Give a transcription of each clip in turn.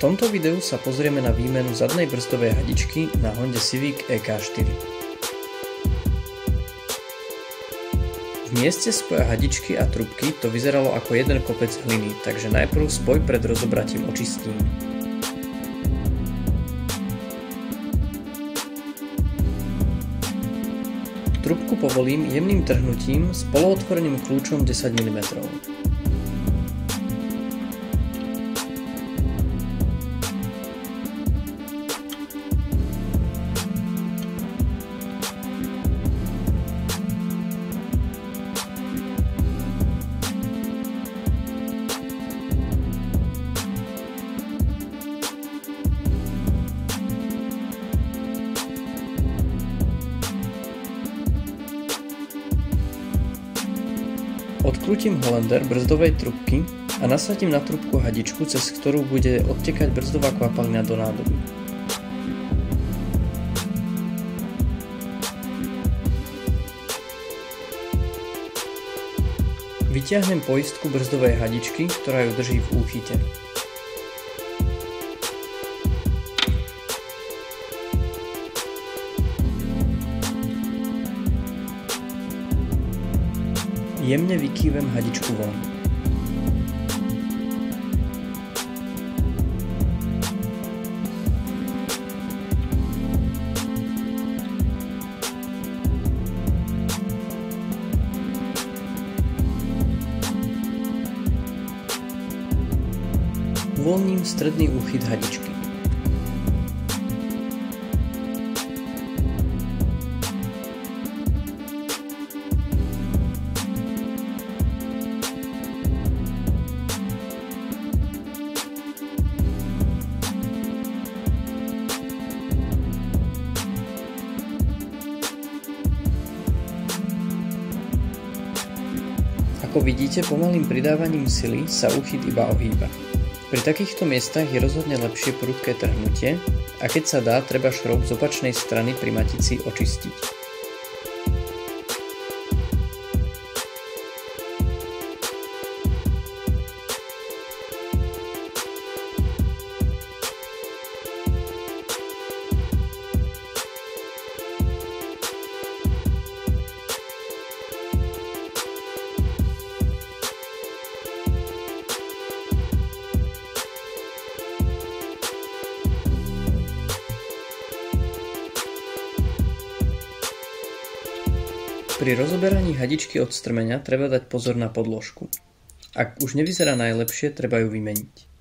tomto videu sa pozrieme na výmenu zadnej brzdovej hadičky na Honde Civic EK4. V mieste spoja hadičky a trubky to vyzeralo ako jeden kopec hliny, takže najprv spoj pred rozobratím očistím. Trubku povolím jemným trhnutím s polootvoreným kľúčom 10 mm. Odkrútim holender brzdovej trubky a nasadím na trubku hadičku, cez ktorú bude odtekať brzdová kvapalina do nádoby. Vyťahnem poistku brzdovej hadičky, ktorá ju drží v úchyte. Jemne vykývem hadičku von. Uvoľním stredný úchyt hadičky. Ako vidíte, pomalým pridávaním sily sa úchyt iba ohýba. Pri takýchto miestach je rozhodne lepšie prudké trhnutie a keď sa dá, treba šroub z opačnej strany pri matici očistiť. Pri rozoberaní hadičky od strmenia treba dať pozor na podložku. Ak už nevyzerá najlepšie, treba ju vymeniť.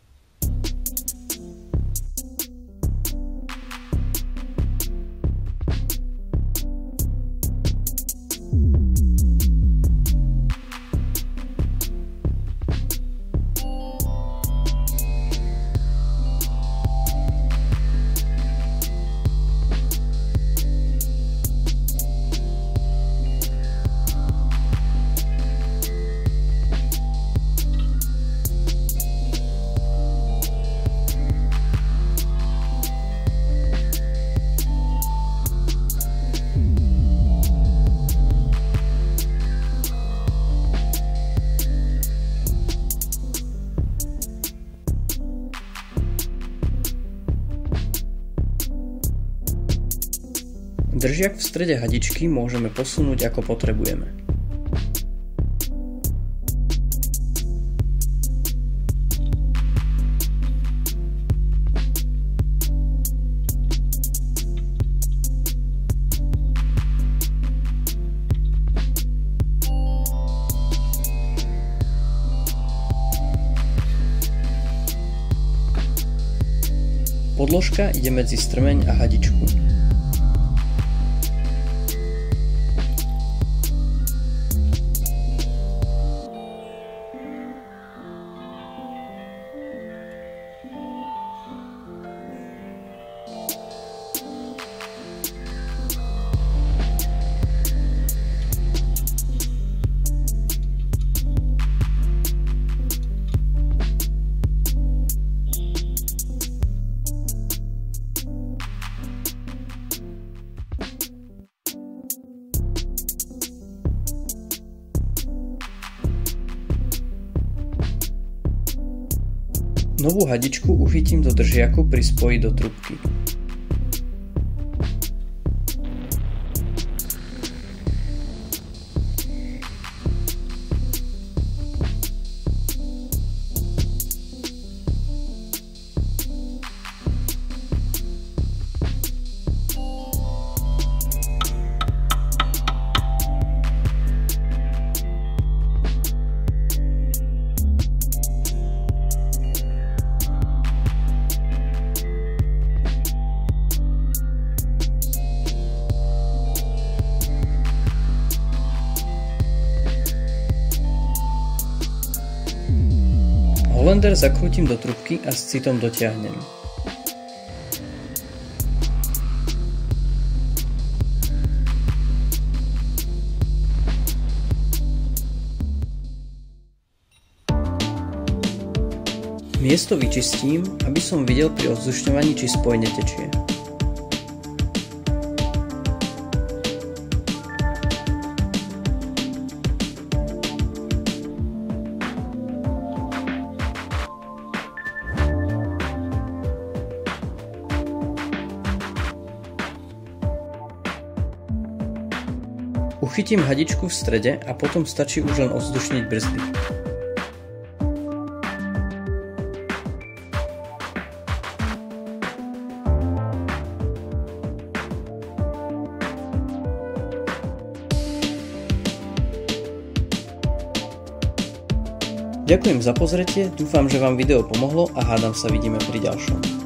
Držiak v strede hadičky môžeme posunúť ako potrebujeme. Podložka ide medzi strmeň a hadičku. Novú hadičku uchytím do držiaku pri spoji do trubky. Holender zakrútim do trubky a s citom dotiahnem. Miesto vyčistím, aby som videl pri ovzdušňovaní, či spoj netečie. Uchytím hadičku v strede a potom stačí už len ovzdušniť brzdy. Ďakujem za pozretie, dúfam, že vám video pomohlo a hádam sa vidíme pri ďalšom.